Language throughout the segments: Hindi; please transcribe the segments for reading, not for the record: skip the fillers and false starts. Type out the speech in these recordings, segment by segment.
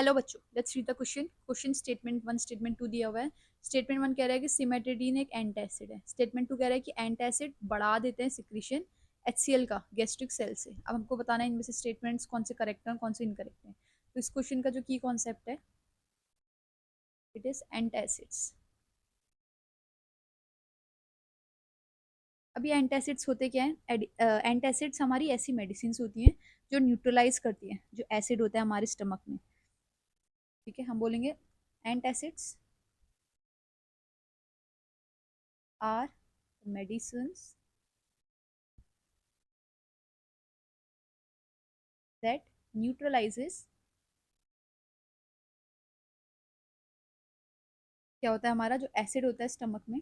हेलो बच्चों, let's read the question. Question statement one statement two दिया हुआ है। स्टेटमेंट वन कह रहा है कि सिमेट्रिडीन एक एंटासिड है। स्टेटमेंट टू कह रहा है कि एंटासिड बढ़ा देते हैं सिक्रीशन HCl का गैस्ट्रिक सेल से। अब हमको बताना है इनमें से स्टेटमेंट्स कौन से करेक्ट हैं और कौन से इनकरेक्ट हैं। तो इस क्वेश्चन का जो की कॉन्सेप्ट है, इट इज एंटासिड्स। अब ये एंटासिड्स होते क्या हैं? एंटासिड्स हमारी ऐसी मेडिसिन होती हैं जो न्यूट्रलाइज करती हैं जो एसिड होता है हमारे स्टमक में। ठीक है, हम बोलेंगे antacids are medicines that neutralizes, क्या होता है हमारा जो एसिड होता है स्टमक में,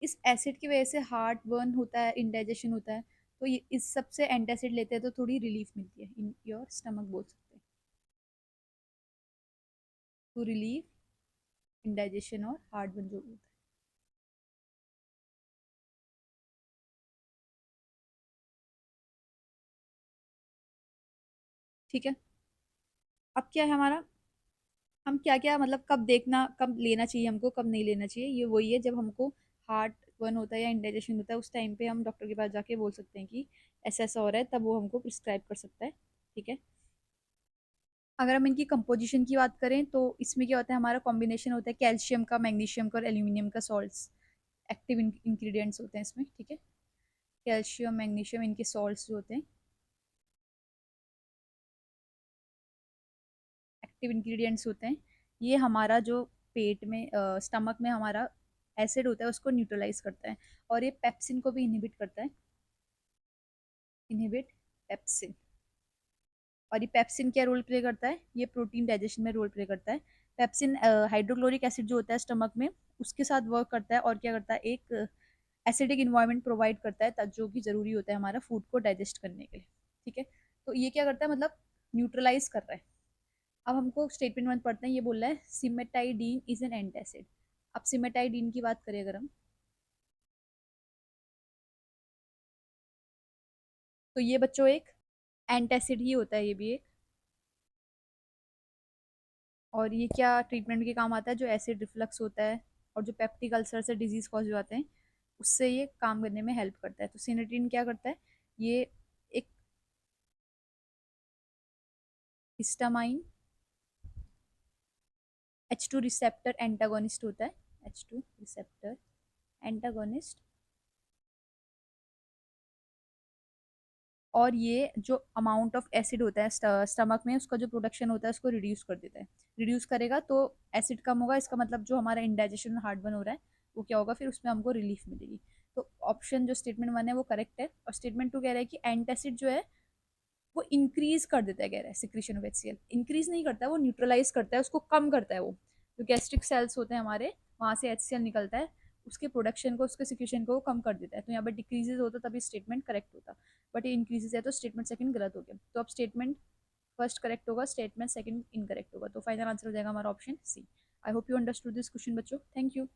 इस एसिड की वजह से हार्ट बर्न होता है, इंडाइजेशन होता है। तो ये इस सब से एंटासिड लेते हैं तो थोड़ी रिलीफ मिलती है इन योर स्टमक, बोल सकते हैं, टू रिलीव इंडाइजेशन और हार्ट बर्न जो होता है। ठीक है, अब क्या है हमारा, हम क्या क्या मतलब कब देखना, कब लेना चाहिए हमको, कब नहीं लेना चाहिए, ये वही है जब हमको हार्ट बर्न होता है या इंडाइजेशन होता है, उस टाइम पे हम डॉक्टर के पास जाके बोल सकते हैं कि ऐसा ऐसा हो रहा है, तब वो हमको प्रिस्क्राइब कर सकता है। ठीक है, अगर हम इनकी कंपोजिशन की बात करें तो इसमें क्या होता है, हमारा कॉम्बिनेशन होता है कैल्शियम का, मैग्नीशियम का और एल्यूमिनियम का सॉल्ट्स एक्टिव इंग्रेडिएंट्स होते हैं इसमें। ठीक है, कैल्शियम मैग्नीशियम इनके सॉल्ट्स जो होते हैं, एक्टिव इंग्रेडिएंट्स होते हैं। ये हमारा जो पेट में स्टमक में हमारा एसिड होता है उसको न्यूट्रलाइज करता है, और ये पेप्सिन को भी इनहिबिट करता है, इनहिबिट पेप्सिन। और ये पेप्सिन क्या रोल प्ले करता है, ये प्रोटीन डाइजेशन में रोल प्ले करता है। पेप्सिन हाइड्रोक्लोरिक एसिड जो होता है स्टमक में, उसके साथ वर्क करता है और क्या करता है, एक एसिडिक इन्वायरमेंट प्रोवाइड करता है जो कि जरूरी होता है हमारा फूड को डाइजेस्ट करने के लिए। ठीक है, तो ये क्या करता है, मतलब न्यूट्रलाइज कर रहा है। अब हमको स्टेटमेंट वन पढ़ते हैं, ये बोल रहा है सिमेटाइडीन इज एन एंटासिड। अब सिमेटाइडीन की बात करें अगर हम, तो ये बच्चों एक एंटासिड ही होता है, ये भी एक। और ये क्या ट्रीटमेंट के काम आता है, जो एसिड रिफ्लक्स होता है और जो पेप्टिक अल्सर से डिजीज कॉज हो जाते हैं, उससे ये काम करने में हेल्प करता है। तो सिनेटिन क्या करता है, ये एक हिस्टामाइन H2 रिसेप्टर एंटागोनिस्ट होता है, H2 रिसेप्टर एंटागोनिस्ट। और ये जो अमाउंट ऑफ एसिड होता है स्टमक में, उसका जो प्रोडक्शन होता है उसको रिड्यूस कर देता है। रिड्यूस करेगा तो एसिड कम होगा, इसका मतलब जो हमारा इंडाइजेशन हार्ट बर्न हो रहा है वो क्या होगा, फिर उसमें हमको रिलीफ मिलेगी। तो ऑप्शन जो स्टेटमेंट वन है वो करेक्ट है। और स्टेटमेंट टू कह रहा है कि एंटासिड जो है वो इंक्रीज कर देता है, कह रहा है सिक्रीशन ऑफ HCl। इंक्रीज नहीं करता है, वो न्यूट्रलाइज करता है, उसको कम करता है। वो जो गैस्ट्रिक सेल्स होते हैं हमारे, वहां से HCl निकलता है, उसके प्रोडक्शन को, उसके सिक्रीशन को वो कम कर देता है। तो यहाँ पर डिक्रीजेज होता तभी स्टेटमेंट करेक्ट होता, बट ये इंक्रीजेज है तो स्टेटमेंट सेकंड गलत हो गया। तो अब स्टेटमेंट फर्स्ट करेक्ट होगा, स्टेटमेंट सेकंड इनकरेक्ट होगा। तो फाइनल आंसर हो जाएगा हमारा option C. I hope you understood this question बच्चों, थैंक यू।